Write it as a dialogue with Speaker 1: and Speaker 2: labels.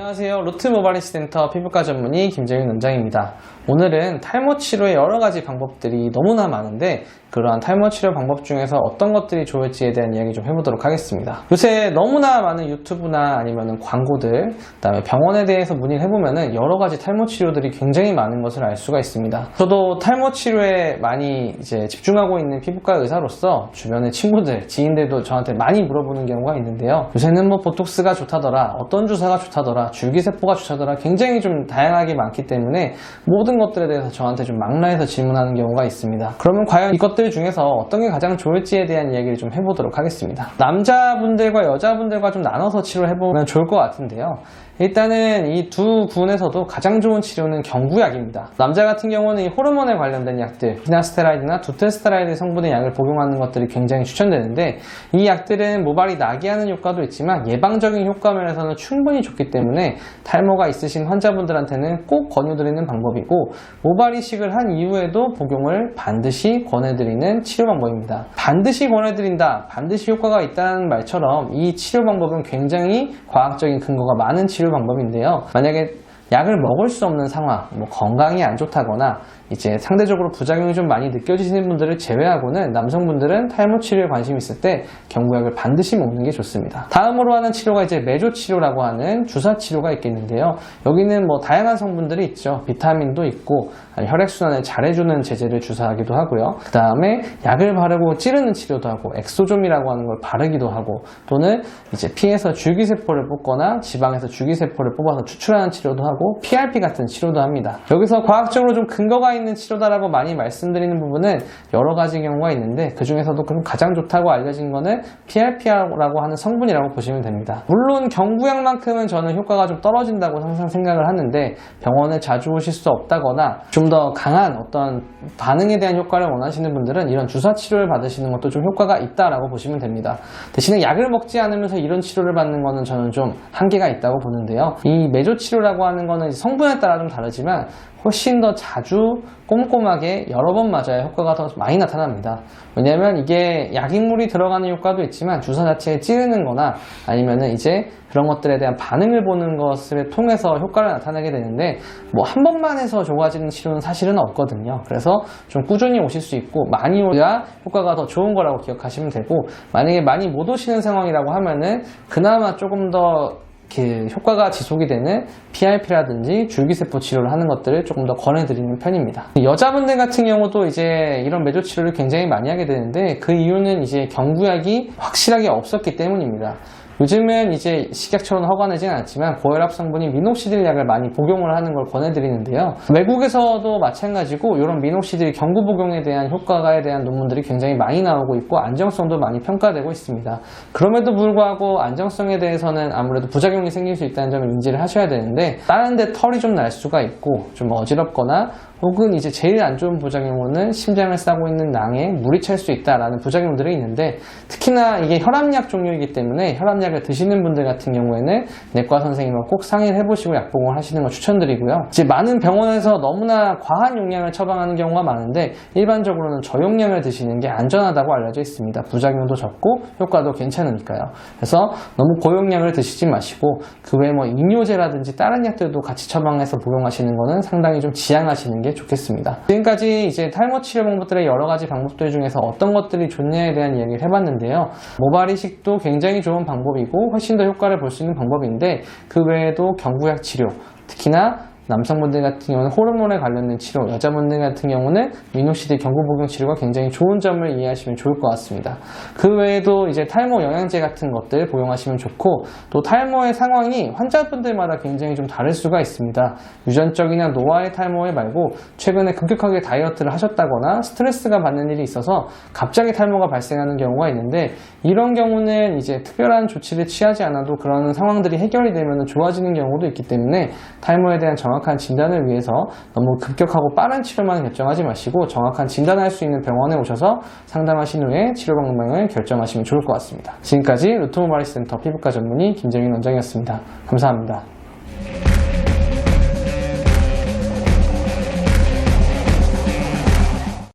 Speaker 1: 안녕하세요. 루트모바리스 센터 피부과 전문의 김재윤 원장입니다. 오늘은 탈모 치료의 여러 가지 방법들이 너무나 많은데 그러한 탈모 치료 방법 중에서 어떤 것들이 좋을지에 대한 이야기 좀 해보도록 하겠습니다. 요새 너무나 많은 유튜브나 아니면 광고들, 그다음에 병원에 대해서 문의를 해보면은 여러 가지 탈모 치료들이 굉장히 많은 것을 알 수가 있습니다. 저도 탈모 치료에 많이 이제 집중하고 있는 피부과 의사로서 주변의 친구들, 지인들도 저한테 많이 물어보는 경우가 있는데요. 요새는 뭐 보톡스가 좋다더라, 어떤 주사가 좋다더라, 줄기세포가 좋다더라, 굉장히 좀 다양하게 많기 때문에 모든 것들에 대해서 저한테 좀 망라해서 질문하는 경우가 있습니다. 그러면 과연 이것들 중에서 어떤 게 가장 좋을지에 대한 이야기를 좀 해보도록 하겠습니다. 남자분들과 여자분들과 좀 나눠서 치료를 해보면 좋을 것 같은데요. 일단은 이 두 군에서도 가장 좋은 치료는 경구약입니다. 남자 같은 경우는 이 호르몬에 관련된 약들, 피나스테라이드나 두테스테라이드 성분의 약을 복용하는 것들이 굉장히 추천되는데 이 약들은 모발이 나게 하는 효과도 있지만 예방적인 효과 면에서는 충분히 좋기 때문에 탈모가 있으신 환자분들한테는 꼭 권유드리는 방법이고 모발 이식을 한 이후에도 복용을 반드시 권해드리는 치료 방법입니다. 반드시 권해드린다, 반드시 효과가 있다는 말처럼 이 치료 방법은 굉장히 과학적인 근거가 많은 치료 방법인데요. 만약에 약을 먹을 수 없는 상황, 건강이 안 좋다거나 이제 상대적으로 부작용이 좀 많이 느껴지시는 분들을 제외하고는 남성분들은 탈모 치료에 관심이 있을 때 경구약을 반드시 먹는 게 좋습니다. 다음으로 하는 치료가 이제 메조치료라고 하는 주사 치료가 있겠는데요. 여기는 다양한 성분들이 있죠. 비타민도 있고 혈액순환을 잘해주는 제제를 주사하기도 하고요. 그 다음에 약을 바르고 찌르는 치료도 하고 엑소좀이라고 하는 걸 바르기도 하고 또는 이제 피에서 줄기세포를 뽑거나 지방에서 줄기세포를 뽑아서 추출하는 치료도 하고 PRP 같은 치료도 합니다. 여기서 과학적으로 좀 근거가 있는 치료다라고 많이 말씀드리는 부분은 여러 가지 경우가 있는데 그 중에서도 그럼 가장 좋다고 알려진 거는 PRP라고 하는 성분이라고 보시면 됩니다. 물론 경구약만큼은 저는 효과가 좀 떨어진다고 항상 생각을 하는데 병원에 자주 오실 수 없다거나 좀 더 강한 어떤 반응에 대한 효과를 원하시는 분들은 이런 주사 치료를 받으시는 것도 좀 효과가 있다라고 보시면 됩니다. 대신에 약을 먹지 않으면서 이런 치료를 받는 거는 저는 좀 한계가 있다고 보는데요. 이 메조 치료라고 하는 거는 성분에 따라 좀 다르지만 훨씬 더 자주 꼼꼼하게 여러 번 맞아야 효과가 더 많이 나타납니다. 왜냐하면 이게 약익물이 들어가는 효과도 있지만 주사 자체에 찌르는 거나 아니면은 이제 그런 것들에 대한 반응을 보는 것을 통해서 효과를 나타내게 되는데 한 번만 해서 좋아지는 치료는 사실은 없거든요. 그래서 좀 꾸준히 오실 수 있고 많이 오야 효과가 더 좋은 거라고 기억하시면 되고 만약에 많이 못 오시는 상황이라고 하면은 그나마 조금 더 효과가 지속이 되는 PRP라든지 줄기세포 치료를 하는 것들을 조금 더 권해드리는 편입니다. 여자분들 같은 경우도 이제 이런 메조 치료를 굉장히 많이 하게 되는데 그 이유는 이제 경구약이 확실하게 없었기 때문입니다. 요즘은 이제 식약처는 허가내지는 않지만 고혈압 성분인 미녹시딜 약을 많이 복용을 하는 걸 권해드리는데요. 외국에서도 마찬가지고 이런 미녹시딜 경구 복용에 대한 효과에 대한 논문들이 굉장히 많이 나오고 있고 안정성도 많이 평가되고 있습니다. 그럼에도 불구하고 안정성에 대해서는 아무래도 부작용이 생길 수 있다는 점을 인지를 하셔야 되는데 다른 데 털이 좀 날 수가 있고 좀 어지럽거나 혹은 이제 제일 안 좋은 부작용으로는 심장을 싸고 있는 낭에 물이 찰 수 있다라는 부작용들이 있는데 특히나 이게 혈압약 종류이기 때문에 혈압약을 드시는 분들 같은 경우에는 내과 선생님과 꼭 상의를 해보시고 약복용을 하시는 걸 추천드리고요. 이제 많은 병원에서 너무나 과한 용량을 처방하는 경우가 많은데 일반적으로는 저용량을 드시는 게 안전하다고 알려져 있습니다. 부작용도 적고 효과도 괜찮으니까요. 그래서 너무 고용량을 드시지 마시고 그 외에 이뇨제라든지 다른 약들도 같이 처방해서 복용하시는 거는 상당히 좀 지양하시는 게 좋겠습니다. 지금까지 이제 탈모 치료 방법들의 여러 가지 방법들 중에서 어떤 것들이 좋냐에 대한 이야기를 해봤는데요. 모발 이식도 굉장히 좋은 방법이고 훨씬 더 효과를 볼 수 있는 방법인데 그 외에도 경구약 치료, 특히나 남성분들 같은 경우는 호르몬에 관련된 치료, 여자분들 같은 경우는 미녹시딜 경구 복용 치료가 굉장히 좋은 점을 이해하시면 좋을 것 같습니다. 그 외에도 이제 탈모 영양제 같은 것들 복용하시면 좋고 또 탈모의 상황이 환자분들마다 굉장히 좀 다를 수가 있습니다. 유전적이나 노화의 탈모에 말고 최근에 급격하게 다이어트를 하셨다거나 스트레스가 받는 일이 있어서 갑자기 탈모가 발생하는 경우가 있는데 이런 경우는 이제 특별한 조치를 취하지 않아도 그런 상황들이 해결이 되면 좋아지는 경우도 있기 때문에 탈모에 대한 정확한 진단을 위해서 너무 급격하고 빠른 치료만 결정하지 마시고 정확한 진단할 수 있는 병원에 오셔서 상담하신 후에 치료 방향을 결정하시면 좋을 것 같습니다. 지금까지 루트모바리스 센터 피부과 전문의 김재윤 원장이었습니다. 감사합니다.